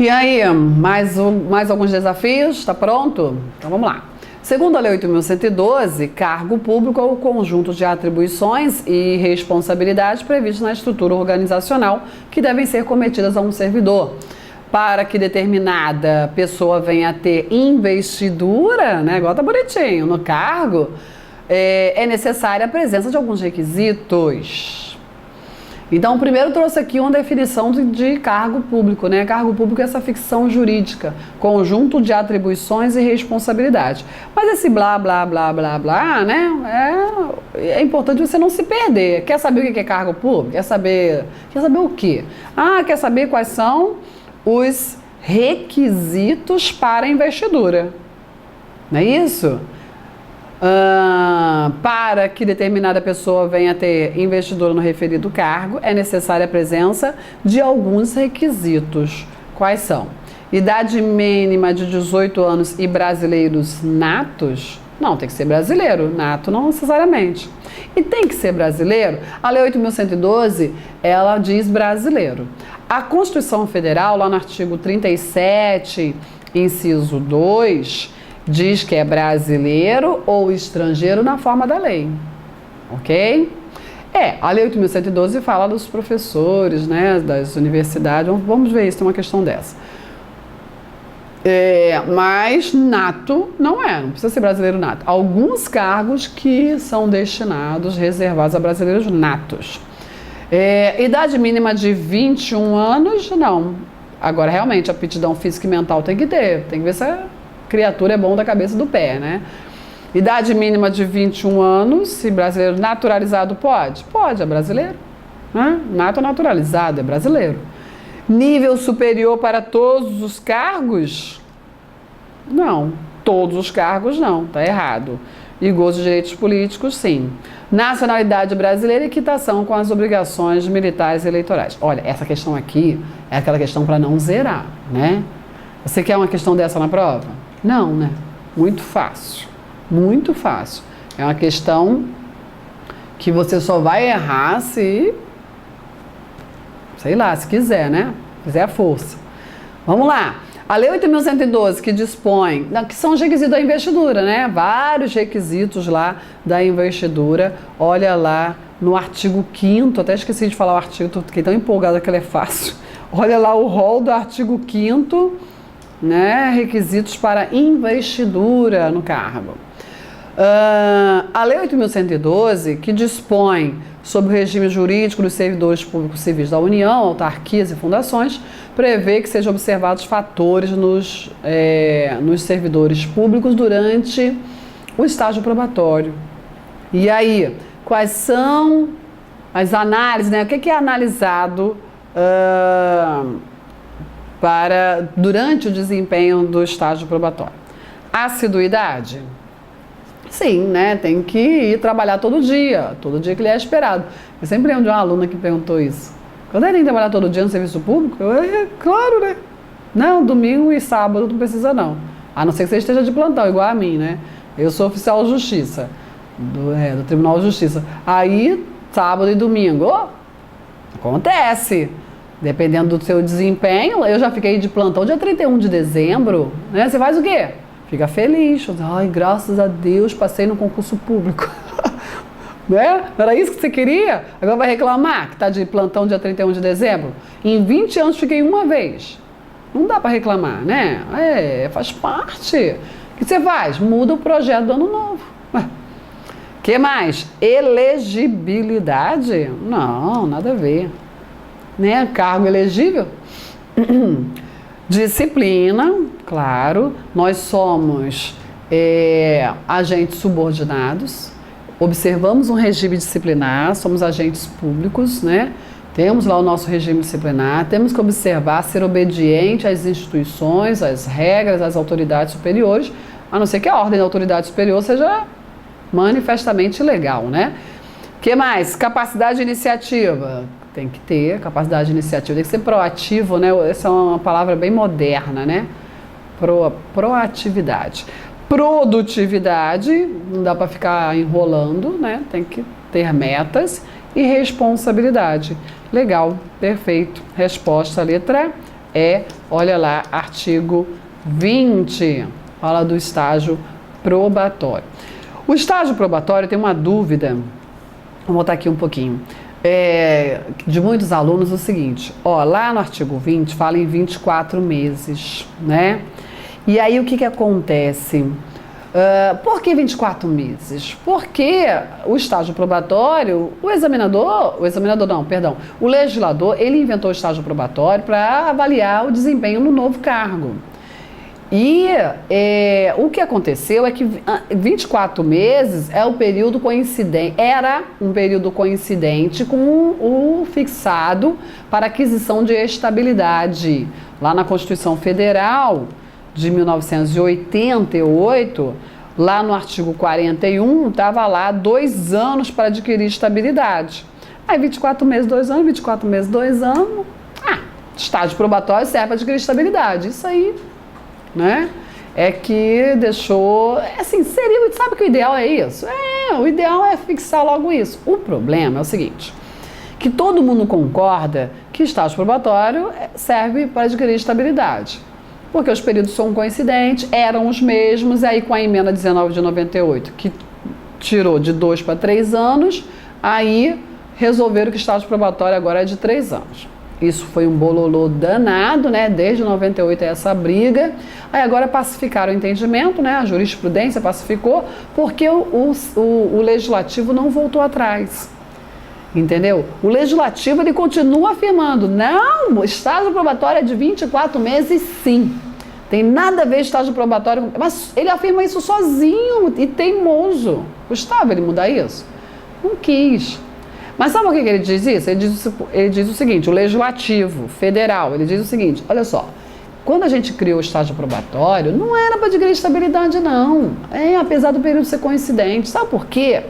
E aí, mais alguns desafios? Está pronto? Então vamos lá. Segundo a Lei 8.112, cargo público é o conjunto de atribuições e responsabilidades previstas na estrutura organizacional que devem ser cometidas a um servidor. Para que determinada pessoa venha a ter investidura, né, igual tá bonitinho, no cargo, é necessária a presença de alguns requisitos. Então, primeiro trouxe aqui uma definição de cargo público, né? Cargo público é essa ficção jurídica, conjunto de atribuições e responsabilidades. Mas esse blá, blá, blá, blá, blá, né? É importante você não se perder. Quer saber o que é cargo público? Quer saber o quê? Quer saber quais são os requisitos para a investidura. Não é isso? Para que determinada pessoa venha a ter investidura no referido cargo, é necessária a presença de alguns requisitos. Quais são? Idade mínima de 18 anos e brasileiros natos? Não, tem que ser brasileiro, nato não necessariamente. E tem que ser brasileiro? A Lei 8.112, ela diz brasileiro. A Constituição Federal, lá no artigo 37, inciso 2, diz que é brasileiro ou estrangeiro na forma da lei, ok? A Lei 8.112 fala dos professores, né, das universidades, vamos ver se tem uma questão dessa. Mas nato não precisa ser brasileiro nato. Alguns cargos que são destinados, reservados a brasileiros natos. Idade mínima de 21 anos, não. Agora, realmente, a aptidão física e mental tem que ver se a criatura é bom da cabeça e do pé, né? Idade mínima de 21 anos, se brasileiro naturalizado pode? Pode, é brasileiro. Né? Nato naturalizado, é brasileiro. Nível superior para todos os cargos? Não, todos os cargos não, tá errado. E gozo de direitos políticos, sim. Nacionalidade brasileira e quitação com as obrigações militares e eleitorais. Olha, essa questão aqui é aquela questão para não zerar, né? Você quer uma questão dessa na prova? Não, né? Muito fácil. Muito fácil. É uma questão que você só vai errar se, sei lá, se quiser, né? Quiser a força. Vamos lá. A Lei 8.112, que dispõe, que são os requisitos da investidura, né? Vários requisitos lá da investidura. Olha lá no artigo 5º, até esqueci de falar o artigo, fiquei tão empolgada que ele é fácil. Olha lá o rol do artigo 5º, né? Requisitos para investidura no cargo. A Lei 8.112, que dispõe sobre o regime jurídico dos servidores públicos civis da União, autarquias e fundações, prevê que sejam observados fatores nos servidores públicos durante o estágio probatório. E aí, quais são as análises, né? O que é analisado durante o desempenho do estágio probatório? Assiduidade? Sim, né? Tem que ir trabalhar todo dia que ele é esperado. Eu sempre lembro de uma aluna que perguntou isso. Quando ele tem que trabalhar todo dia no serviço público? Claro, né? Não, domingo e sábado não precisa não. A não ser que você esteja de plantão, igual a mim, né? Eu sou oficial de justiça, do Tribunal de Justiça. Aí, sábado e domingo, acontece. Dependendo do seu desempenho, eu já fiquei de plantão dia 31 de dezembro, né? Você faz o quê? Fica feliz. Ai, graças a Deus, passei no concurso público. Né? Não era isso que você queria? Agora vai reclamar que está de plantão dia 31 de dezembro? Em 20 anos fiquei uma vez. Não dá para reclamar, né? Faz parte. O que você faz? Muda o projeto do ano novo. O que mais? Elegibilidade? Não, nada a ver. Né? Cargo elegível? Disciplina, claro. Nós somos agentes subordinados. Observamos um regime disciplinar, somos agentes públicos, né? Temos lá o nosso regime disciplinar, temos que observar, ser obediente às instituições, às regras, às autoridades superiores, a não ser que a ordem da autoridade superior seja manifestamente legal, né? O que mais? Capacidade de iniciativa. Tem que ter capacidade de iniciativa, tem que ser proativo, né? Essa é uma palavra bem moderna, né? Proatividade. Produtividade, não dá para ficar enrolando, né? Tem que ter metas. E responsabilidade. Legal, perfeito. Resposta, letra olha lá, artigo 20, fala do estágio probatório. O estágio probatório tem uma dúvida, vou botar aqui um pouquinho, de muitos alunos o seguinte, lá no artigo 20 fala em 24 meses, né? E aí o que acontece? Por que 24 meses? Porque o estágio probatório, o legislador, ele inventou o estágio probatório para avaliar o desempenho no novo cargo. E o que aconteceu é que 24 meses era um período coincidente com o fixado para aquisição de estabilidade. Lá na Constituição Federal de 1988, lá no artigo 41, estava lá 2 anos para adquirir estabilidade. Aí 24 meses, 2 anos, 24 meses, 2 anos, estágio probatório serve para adquirir estabilidade. Isso aí, né? É que deixou, sabe que o ideal é isso? O ideal é fixar logo isso. O problema é o seguinte, que todo mundo concorda que estágio probatório serve para adquirir estabilidade, porque os períodos são coincidentes, eram os mesmos, e aí com a emenda 19 de 98, que tirou de 2 para 3 anos, aí resolveram que o estágio probatório agora é de 3 anos. Isso foi um bololô danado, né? Desde 98 é essa briga. Aí agora pacificaram o entendimento, né? A jurisprudência pacificou, porque o legislativo não voltou atrás. Entendeu? O legislativo, ele continua afirmando, não, o estágio probatório é de 24 meses, sim. Tem nada a ver estágio probatório, mas ele afirma isso sozinho e teimoso. Gustavo, ele mudar isso? Não quis. Mas sabe por que ele diz isso? Ele diz o seguinte, o legislativo federal, ele diz o seguinte, olha só, quando a gente criou o estágio probatório, não era para adquirir estabilidade, não. Apesar do período ser coincidente. Sabe por quê?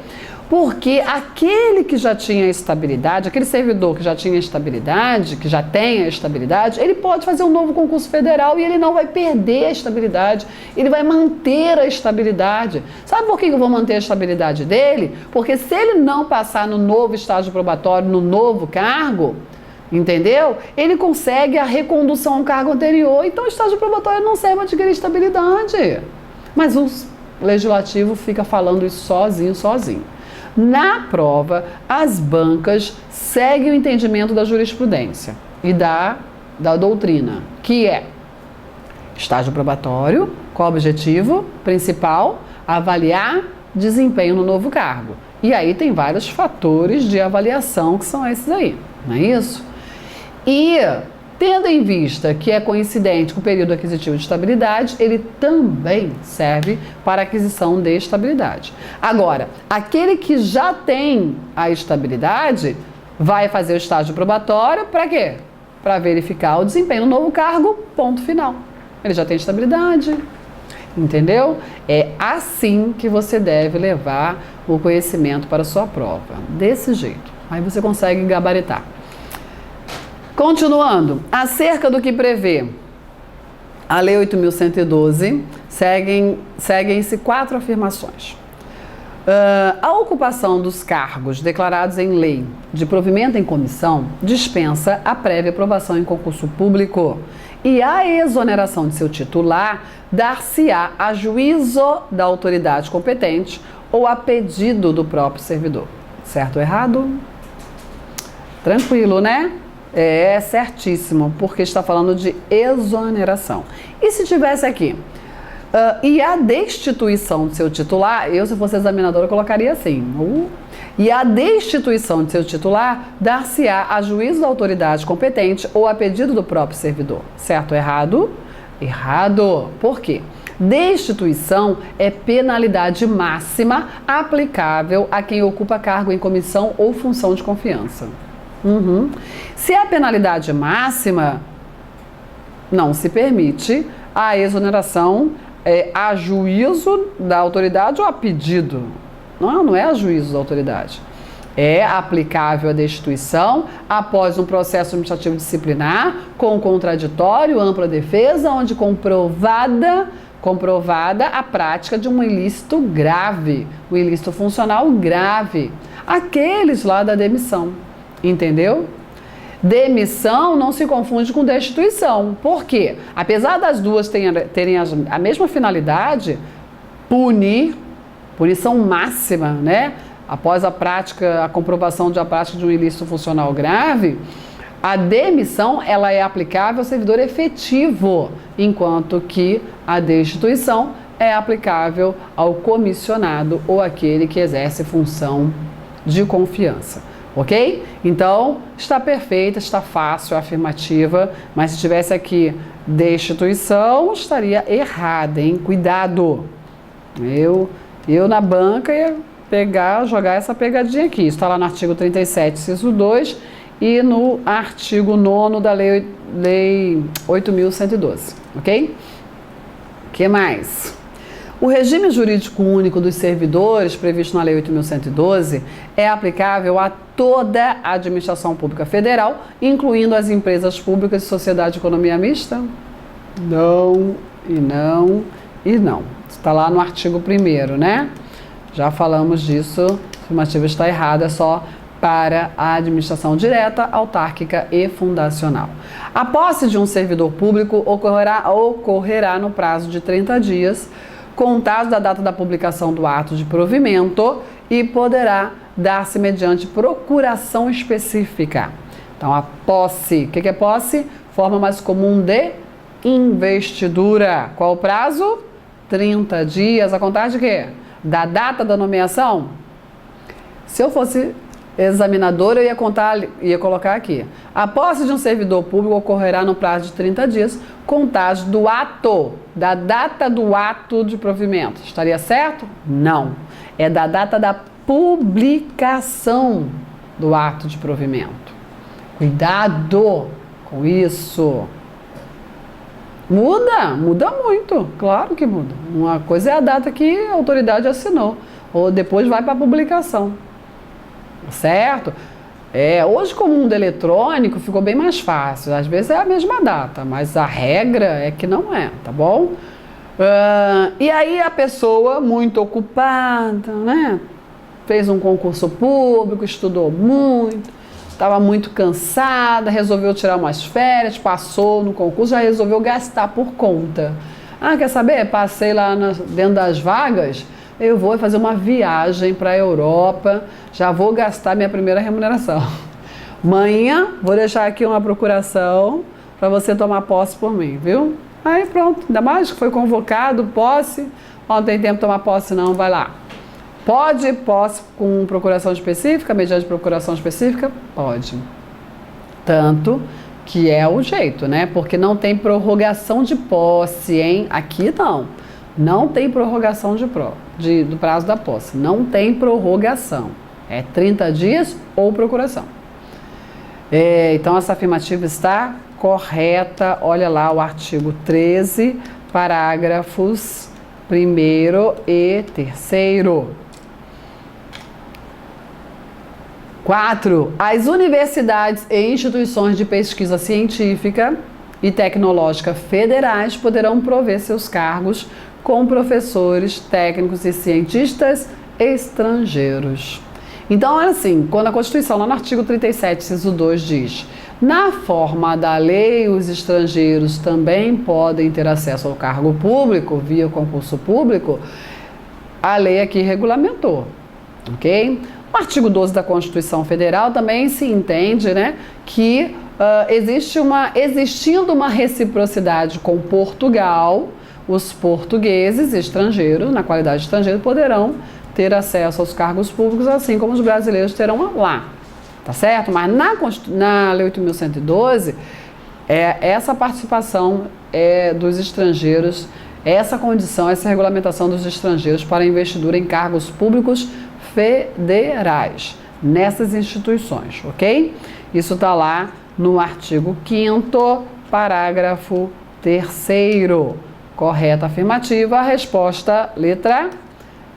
Porque aquele que já tinha estabilidade, aquele servidor que já tinha estabilidade, que já tem a estabilidade, ele pode fazer um novo concurso federal e ele não vai perder a estabilidade, ele vai manter a estabilidade. Sabe por que eu vou manter a estabilidade dele? Porque se ele não passar no novo estágio probatório, no novo cargo, entendeu? Ele consegue a recondução ao cargo anterior, então o estágio probatório não serve para adquirir estabilidade. Mas o legislativo fica falando isso sozinho. Na prova, as bancas seguem o entendimento da jurisprudência e da doutrina, que é estágio probatório, qual o objetivo principal? Avaliar desempenho no novo cargo. E aí tem vários fatores de avaliação que são esses aí, não é isso? E tendo em vista que é coincidente com o período aquisitivo de estabilidade, ele também serve para aquisição de estabilidade. Agora, aquele que já tem a estabilidade vai fazer o estágio probatório para quê? Para verificar o desempenho no novo cargo, ponto final. Ele já tem estabilidade, entendeu? É assim que você deve levar o conhecimento para a sua prova, desse jeito. Aí você consegue gabaritar. Continuando, acerca do que prevê a Lei 8.112, seguem-se 4 afirmações. A ocupação dos cargos declarados em lei de provimento em comissão dispensa a prévia aprovação em concurso público e a exoneração de seu titular dar-se-á a juízo da autoridade competente ou a pedido do próprio servidor. Certo ou errado? Tranquilo, né? É certíssimo, porque está falando de exoneração. E se tivesse aqui, e a destituição de seu titular, eu se fosse examinadora colocaria assim, e a destituição de seu titular dar-se-á a juízo da autoridade competente ou a pedido do próprio servidor. Certo ou errado? Errado. Por quê? Destituição é penalidade máxima aplicável a quem ocupa cargo em comissão ou função de confiança. Se a penalidade máxima, não se permite a exoneração a juízo da autoridade ou a pedido. Não é a juízo da autoridade. É aplicável a destituição após um processo administrativo disciplinar com contraditório, ampla defesa, onde comprovada a prática de um ilícito grave, um ilícito funcional grave. Aqueles lá da demissão. Entendeu? Demissão não se confunde com destituição. Por quê? Apesar das duas terem a mesma finalidade, punição máxima, né? Após a comprovação de a prática de um ilícito funcional grave, a demissão ela é aplicável ao servidor efetivo, enquanto que a destituição é aplicável ao comissionado ou aquele que exerce função de confiança, ok? Então, está perfeita, está fácil a afirmativa, mas se tivesse aqui destituição, estaria errada, hein? Cuidado! Eu na banca ia jogar essa pegadinha aqui. Isso está lá no artigo 37, inciso 2, e no artigo 9º da Lei 8.112, ok? O que mais? O regime jurídico único dos servidores, previsto na Lei 8.112, é aplicável a toda a administração pública federal, incluindo as empresas públicas e sociedade de economia mista? Não, e não, e não. Está lá no artigo 1º, né? Já falamos disso, a afirmativa está errada, é só para a administração direta, autárquica e fundacional. A posse de um servidor público ocorrerá no prazo de 30 dias, contado da data da publicação do ato de provimento, e poderá dar-se mediante procuração específica. Então, a posse, o que é posse? Forma mais comum de investidura. Qual o prazo? 30 dias. A contar de quê? Da data da nomeação? Se eu fosse examinador, eu ia colocar aqui. A posse de um servidor público ocorrerá no prazo de 30 dias, contados do ato, da data do ato de provimento. Estaria certo? Não. É da data da publicação do ato de provimento. Cuidado com isso. Muda muito, claro que muda. Uma coisa é a data que a autoridade assinou, ou depois vai para a publicação. Certo? Hoje, com o mundo eletrônico, ficou bem mais fácil. Às vezes é a mesma data, mas a regra é que não é, tá bom? E aí a pessoa muito ocupada, né? Fez um concurso público, estudou muito, estava muito cansada, resolveu tirar umas férias, passou no concurso, já resolveu gastar por conta. Ah, quer saber? Passei lá dentro das vagas, eu vou fazer uma viagem para a Europa, já vou gastar minha primeira remuneração. Amanhã vou deixar aqui uma procuração para você tomar posse por mim, viu? Aí pronto, ainda mais que foi convocado, posse, não tem tempo de tomar posse não, vai lá. Pode posse com procuração específica, mediante procuração específica? Pode. Tanto que é o jeito, né? Porque não tem prorrogação de posse, hein? Aqui não. Não tem prorrogação do prazo da posse. Não tem prorrogação. É 30 dias ou procuração. Então, essa afirmativa está correta. Olha lá o artigo 13, parágrafos 1º e 3º. 4. As universidades e instituições de pesquisa científica e tecnológica federais poderão prover seus cargos com professores, técnicos e cientistas estrangeiros. Então, olha assim, quando a Constituição, lá no artigo 37, inciso 2, diz: na forma da lei, os estrangeiros também podem ter acesso ao cargo público via concurso público, a lei aqui regulamentou, ok? No artigo 12 da Constituição Federal também se entende, né, que existindo uma reciprocidade com Portugal, os portugueses estrangeiros, na qualidade de estrangeiro, poderão ter acesso aos cargos públicos, assim como os brasileiros terão lá, tá certo? Mas na Lei 8.112, essa participação dos estrangeiros, essa condição, essa regulamentação dos estrangeiros para investidura em cargos públicos federais, nessas instituições, ok? Isso está lá no artigo 5º, parágrafo 3º. Correta afirmativa, a resposta letra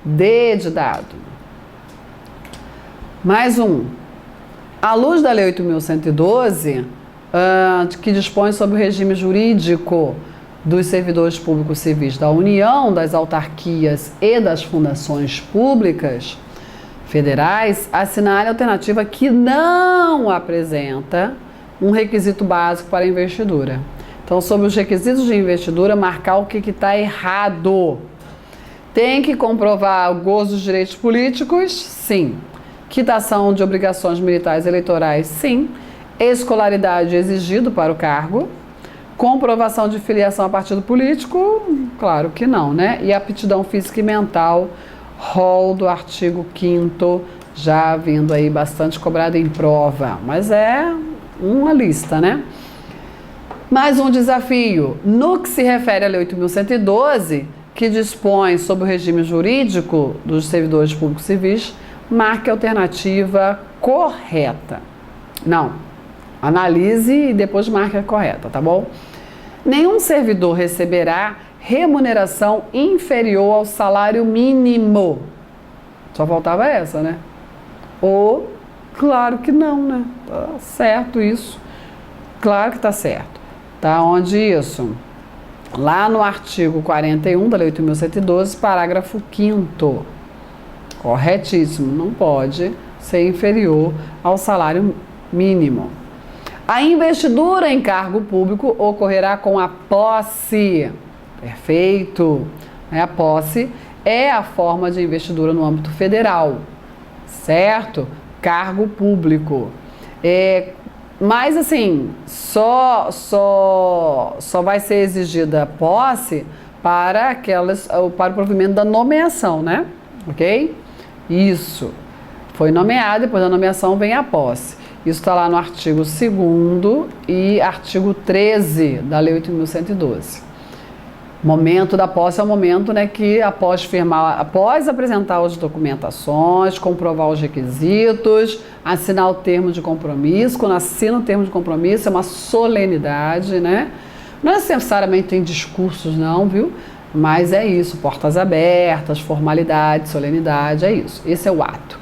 D de dado. Mais um. À luz da Lei 8.112, que dispõe sobre o regime jurídico dos servidores públicos civis da União, das autarquias e das fundações públicas federais, assinale a alternativa que não apresenta um requisito básico para a investidura. Então, sobre os requisitos de investidura, marcar o que está errado. Tem que comprovar o gozo dos direitos políticos? Sim. Quitação de obrigações militares eleitorais? Sim. Escolaridade exigido para o cargo? Comprovação de filiação a partido político? Claro que não, né? E aptidão física e mental, rol do artigo 5º, já vindo aí bastante cobrado em prova, mas é uma lista, né? Mais um desafio, no que se refere à Lei 8.112, que dispõe sobre o regime jurídico dos servidores públicos civis, marque a alternativa correta. Não, analise e depois marque a correta, tá bom? Nenhum servidor receberá remuneração inferior ao salário mínimo. Só faltava essa, né? Ou, claro que não, né? Tá certo isso. Claro que tá certo. Tá onde isso? Lá no artigo 41 da Lei 8.112, parágrafo 5º. Corretíssimo. Não pode ser inferior ao salário mínimo. A investidura em cargo público ocorrerá com a posse. Perfeito. A posse é a forma de investidura no âmbito federal, certo? Cargo público. Mas assim, só vai ser exigida posse para para o provimento da nomeação, né? Ok? Isso. Foi nomeado, depois da nomeação vem a posse. Isso está lá no artigo 2º e artigo 13 da Lei 8.112. Momento da posse é o momento, né, que após apresentar as documentações, comprovar os requisitos, assinar o termo de compromisso. Quando assina o termo de compromisso, é uma solenidade, né? Não necessariamente tem discursos não, viu? Mas é isso, portas abertas, formalidade, solenidade, é isso. Esse é o ato.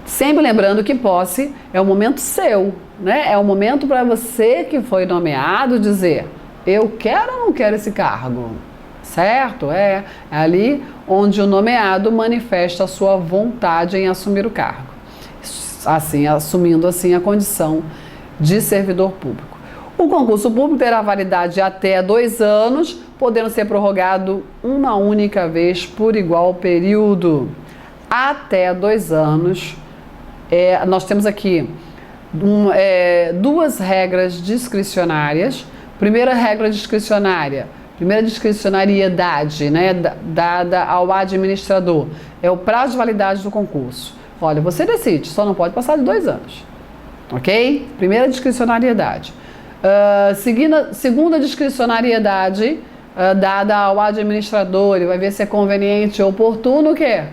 Sempre lembrando que posse é o momento seu, né? É o momento para você que foi nomeado dizer: eu quero ou não quero esse cargo? Certo? É ali onde o nomeado manifesta a sua vontade em assumir o cargo. Assim, assumindo assim a condição de servidor público. O concurso público terá validade até 2 anos, podendo ser prorrogado uma única vez por igual período. Até 2 anos. Nós temos aqui 2 regras discricionárias. Primeira discricionariedade, né, dada ao administrador, é o prazo de validade do concurso. Olha, você decide, só não pode passar de 2 anos. Ok? Primeira discricionariedade. Segunda discricionariedade, dada ao administrador, ele vai ver se é conveniente ou oportuno o quê?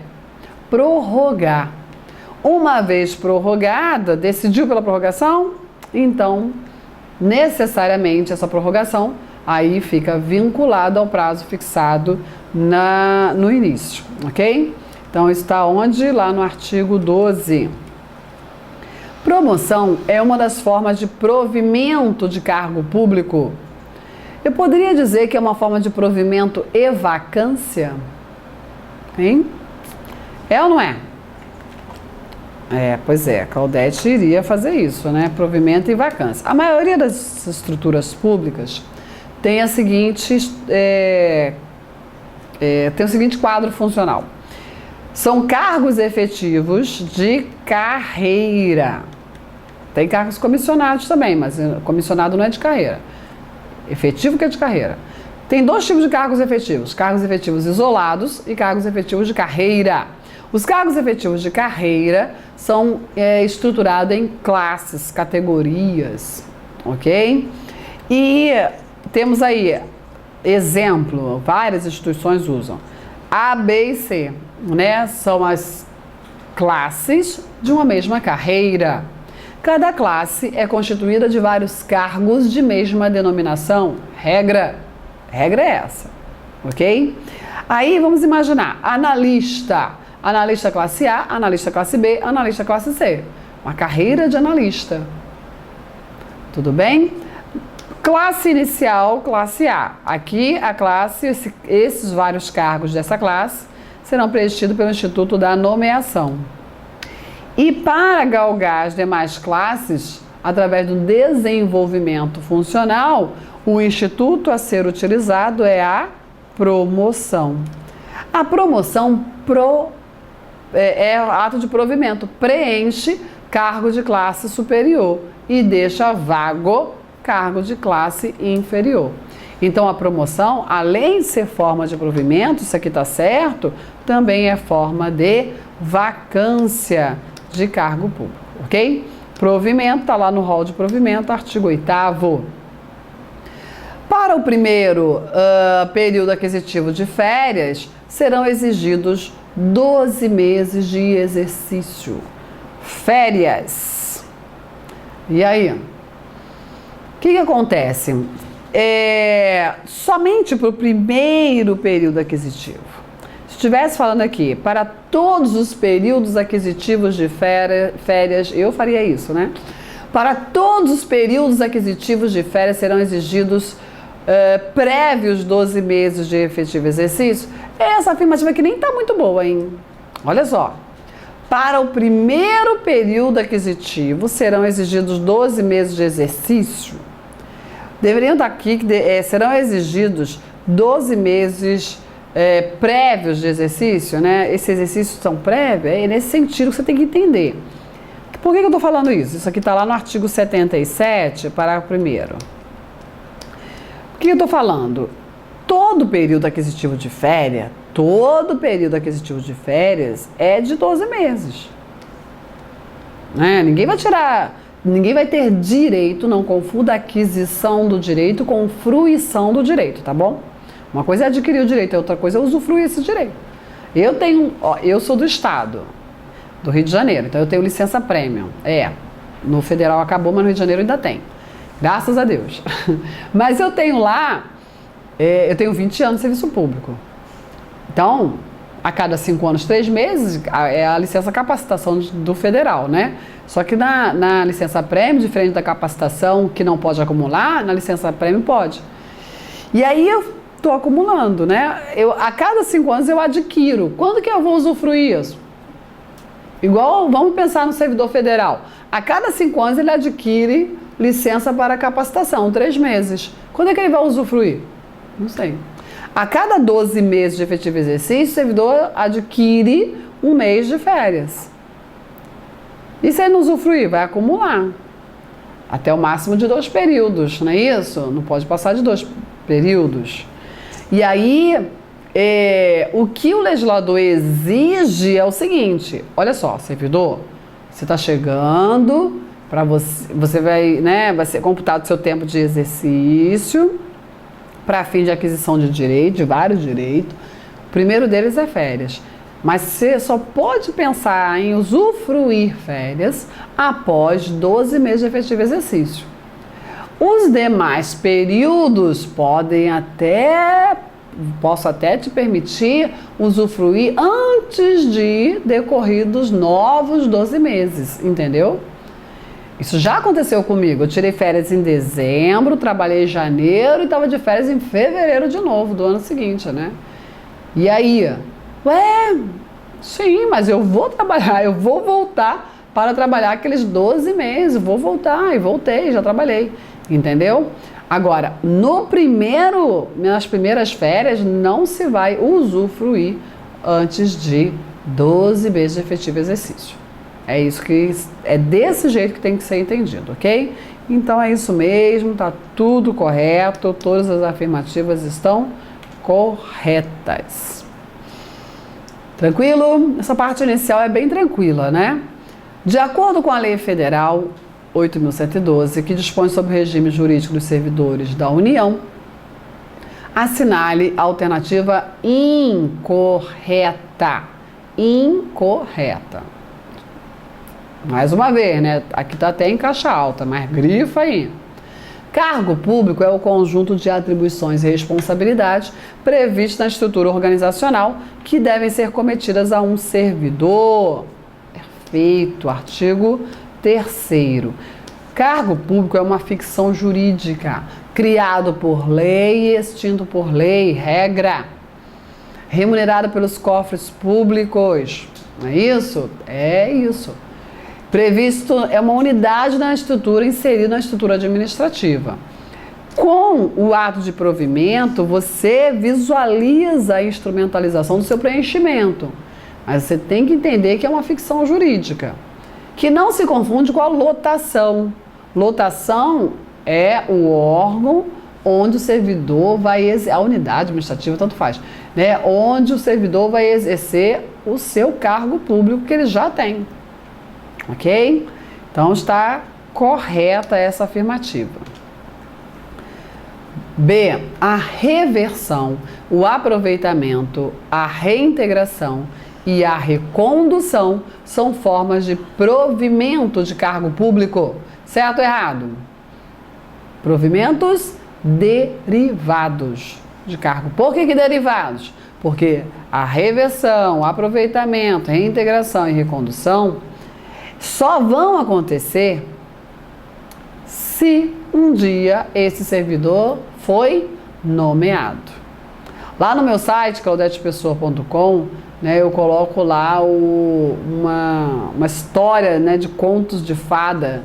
Prorrogar. Uma vez prorrogada, decidiu pela prorrogação? Então, necessariamente essa prorrogação aí fica vinculada ao prazo fixado no início, ok? Então, está onde? Lá no artigo 12. Promoção é uma das formas de provimento de cargo público. Eu poderia dizer que é uma forma de provimento e vacância? Hein? É ou não é? Pois é, Claudete iria fazer isso, né? Provimento e vacância. A maioria das estruturas públicas tem o seguinte quadro funcional. São cargos efetivos de carreira. Tem cargos comissionados também, mas comissionado não é de carreira. Efetivo que é de carreira. Tem 2 tipos de cargos efetivos isolados e cargos efetivos de carreira. Os cargos efetivos de carreira são estruturados em classes, categorias, ok? E temos aí, exemplo, várias instituições usam. A, B e C, né? São as classes de uma mesma carreira. Cada classe é constituída de vários cargos de mesma denominação. Regra é essa, ok? Aí vamos imaginar, analista classe A, analista classe B, analista classe C. Uma carreira de analista. Tudo bem? Classe inicial, classe A. Aqui a classe, esses vários cargos dessa classe serão preenchidos pelo Instituto da Nomeação. E para galgar as demais classes, através do desenvolvimento funcional, o instituto a ser utilizado é a promoção. A promoção é ato de provimento, preenche cargo de classe superior e deixa vago cargo de classe inferior. Então, a promoção, além de ser forma de provimento, isso aqui está certo, também é forma de vacância de cargo público, ok? Provimento, está lá no rol de provimento, artigo 8º. Para o primeiro período aquisitivo de férias, serão exigidos 12 meses de exercício. Férias. E aí? O que acontece? Somente para o primeiro período aquisitivo. Se estivesse falando aqui, para todos os períodos aquisitivos de férias, eu faria isso, né? Para todos os períodos aquisitivos de férias serão exigidos prévios 12 meses de efetivo exercício. Essa afirmativa aqui nem está muito boa, hein? Olha só. Para o primeiro período aquisitivo serão exigidos 12 meses de exercício. Deveriam estar aqui que serão exigidos 12 meses prévios de exercício, né? Esses exercícios são prévios, é nesse sentido que você tem que entender. Por que eu estou falando isso? Isso aqui está lá no artigo 77, parágrafo 1º. O que eu estou falando? Todo período aquisitivo de férias, é de 12 meses. Ninguém vai ter direito, não confunda aquisição do direito com fruição do direito, tá bom? Uma coisa é adquirir o direito, outra coisa é usufruir esse direito. Eu sou do estado, do Rio de Janeiro, então eu tenho licença premium. No federal acabou, mas no Rio de Janeiro ainda tem. Graças a Deus. Mas eu tenho lá, eu tenho 20 anos de serviço público. Então, a cada 5 anos, 3 meses, é a licença capacitação do federal, né? Só que na licença prêmio, diferente da capacitação que não pode acumular, na licença prêmio pode. E aí eu estou acumulando, né? A cada 5 anos eu adquiro. Quando que eu vou usufruir isso? Igual, vamos pensar no servidor federal. A cada 5 anos ele adquire licença para capacitação, 3 meses. Quando é que ele vai usufruir? Não sei. A cada 12 meses de efetivo exercício, o servidor adquire 1 mês de férias. E se ele não usufruir, vai acumular. Até o máximo de 2 períodos, não é isso? Não pode passar de 2 períodos. E aí, o que o legislador exige é o seguinte: olha só, servidor, você está chegando, para você vai ser computado o seu tempo de exercício para fim de aquisição de direito, de vários direitos. O primeiro deles é férias. Mas você só pode pensar em usufruir férias após 12 meses de efetivo exercício. Os demais períodos posso até te permitir usufruir antes de decorridos novos 12 meses, entendeu? Isso já aconteceu comigo. Eu tirei férias em dezembro, trabalhei em janeiro e estava de férias em fevereiro de novo, do ano seguinte, né? E aí? Sim, mas eu vou trabalhar, eu vou voltar para trabalhar aqueles 12 meses, vou voltar, e voltei, já trabalhei, entendeu? Agora, nas primeiras férias, não se vai usufruir antes de 12 meses de efetivo exercício. É desse jeito que tem que ser entendido, ok? Então é isso mesmo, tá tudo correto, todas as afirmativas estão corretas. Tranquilo? Essa parte inicial é bem tranquila, né? De acordo com a Lei Federal 8.112, que dispõe sobre o regime jurídico dos servidores da União, assinale a alternativa incorreta. Incorreta. Mais uma vez, né? Aqui tá até em caixa alta, mas grifa aí. Cargo público é o conjunto de atribuições e responsabilidades previstas na estrutura organizacional que devem ser cometidas a um servidor. Perfeito. Artigo 3º. Cargo público é uma ficção jurídica, criado por lei e extinto por lei, regra. Remunerado pelos cofres públicos. Não é isso? É isso. Previsto é uma unidade na estrutura inserida na estrutura administrativa. Com o ato de provimento, você visualiza a instrumentalização do seu preenchimento. Mas você tem que entender que é uma ficção jurídica, que não se confunde com a lotação. Lotação é o órgão onde o servidor vai exercer, a unidade administrativa, tanto faz, né? Onde o servidor vai exercer o seu cargo público que ele já tem. Ok? Então está correta essa afirmativa. B. A reversão, o aproveitamento, a reintegração e a recondução são formas de provimento de cargo público. Certo ou errado? Provimentos derivados de cargo. Por que derivados? Porque a reversão, o aproveitamento, reintegração e recondução só vão acontecer se um dia esse servidor foi nomeado. Lá no meu site, claudetepessoa.com, né, eu coloco lá uma história, né, de contos de fada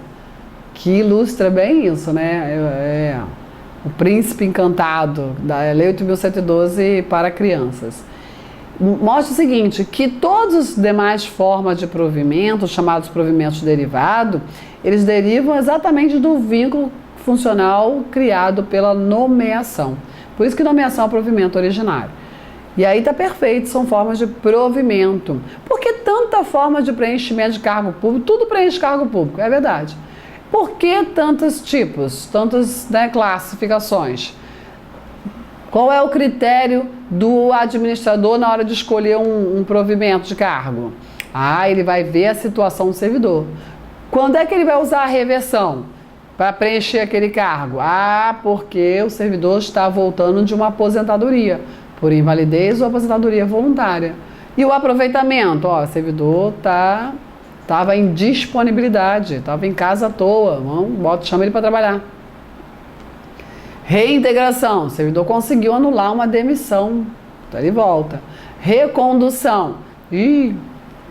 que ilustra bem isso, né? O Príncipe Encantado, da Lei 8.112 para crianças. Mostra o seguinte, que todas as demais formas de provimento, chamados provimentos derivados, eles derivam exatamente do vínculo funcional criado pela nomeação. Por isso que nomeação é o provimento originário. E aí tá perfeito, são formas de provimento. Por que tanta forma de preenchimento de cargo público? Tudo preenche cargo público, é verdade. Por que tantos tipos, tantas, né, classificações? Qual é o critério do administrador na hora de escolher um provimento de cargo? Ele vai ver a situação do servidor. Quando é que ele vai usar a reversão para preencher aquele cargo? Porque o servidor está voltando de uma aposentadoria, por invalidez ou aposentadoria voluntária. E o aproveitamento? O servidor estava em disponibilidade, estava em casa à toa, chama ele para trabalhar. Reintegração, o servidor conseguiu anular uma demissão, então ele volta. Recondução, ele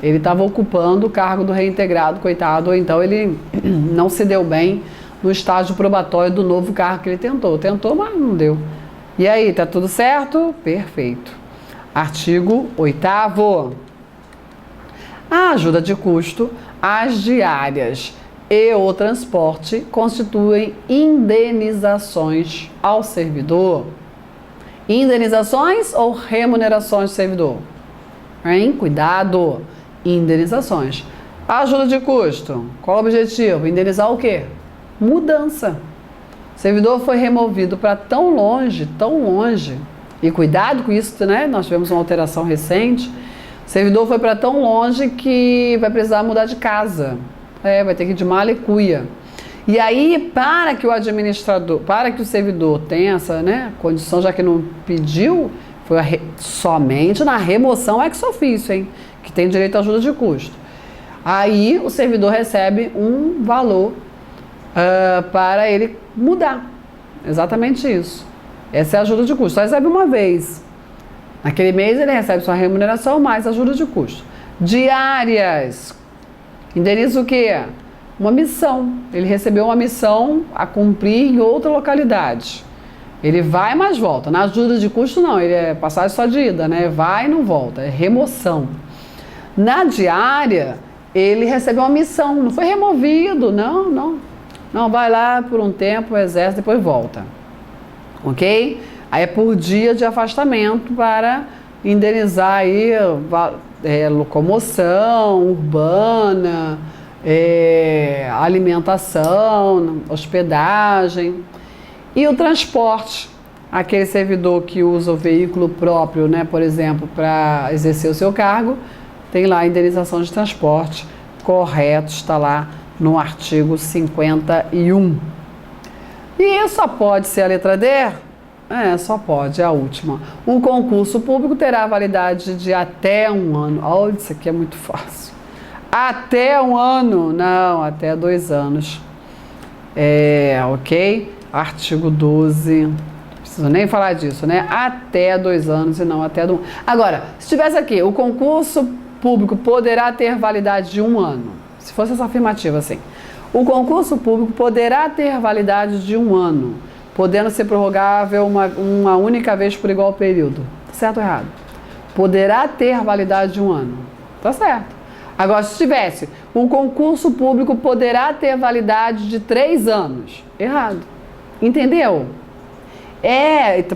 estava ocupando o cargo do reintegrado, coitado, ou então ele não se deu bem no estágio probatório do novo cargo que ele tentou, mas não deu. E aí, tá tudo certo? Perfeito. Artigo 8º. A ajuda de custo, as diárias e o transporte constituem indenizações ao servidor. Indenizações ou remunerações do servidor? Cuidado! Indenizações. A ajuda de custo, qual o objetivo? Indenizar o quê? Mudança. O servidor foi removido para tão longe, e cuidado com isso, né? Nós tivemos uma alteração recente. O servidor foi para tão longe que vai precisar mudar de casa. Vai ter que ir de mala e cuia. E aí, para que o servidor tenha essa, né, condição, já que não pediu, foi somente na remoção ex officio, que tem direito à ajuda de custo. Aí o servidor recebe um valor para ele mudar. Exatamente isso. Essa é a ajuda de custo. Só recebe uma vez. Naquele mês ele recebe sua remuneração mais ajuda de custo. Diárias. Indeniza o quê? Uma missão. Ele recebeu uma missão a cumprir em outra localidade. Ele vai, mas volta. Na ajuda de custo, não. Ele é passagem só de ida, né? Vai e não volta. É remoção. Na diária, ele recebeu uma missão. Não foi removido. Não, vai lá por um tempo, exerce, depois volta. Ok? Aí é por dia de afastamento para indenizar aí locomoção urbana, alimentação, hospedagem. E o transporte, aquele servidor que usa o veículo próprio, né, por exemplo, para exercer o seu cargo, tem lá a indenização de transporte, correto, está lá no artigo 51. E só pode ser a letra D? Só pode, é a última. Um concurso público terá validade de até 1 ano. Olha, isso aqui é muito fácil. Até 1 ano? Não, até 2 anos. Ok? Artigo 12. Não preciso nem falar disso, né? Até 2 anos e não até 1 ano. Agora, se tivesse aqui, o concurso público poderá ter validade de 1 ano. Se fosse essa afirmativa, assim. O concurso público poderá ter validade de 1 ano, podendo ser prorrogável uma única vez por igual período. Certo ou errado? Poderá ter validade de 1 ano. Tá certo. Agora, se tivesse, o concurso público poderá ter validade de 3 anos. Errado. Entendeu?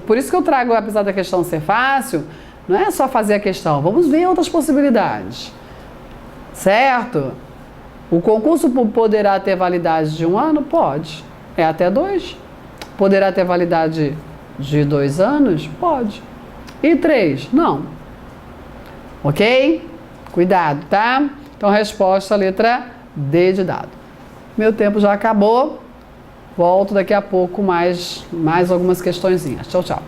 Por isso que eu trago, apesar da questão ser fácil, não é só fazer a questão, vamos ver outras possibilidades. Certo? O concurso público poderá ter validade de 1 ano? Pode. É até 2. Poderá ter validade de 2 anos? Pode. E 3? Não. Ok? Cuidado, tá? Então, resposta, letra D de dado. Meu tempo já acabou. Volto daqui a pouco mais algumas questõezinhas. Tchau, tchau.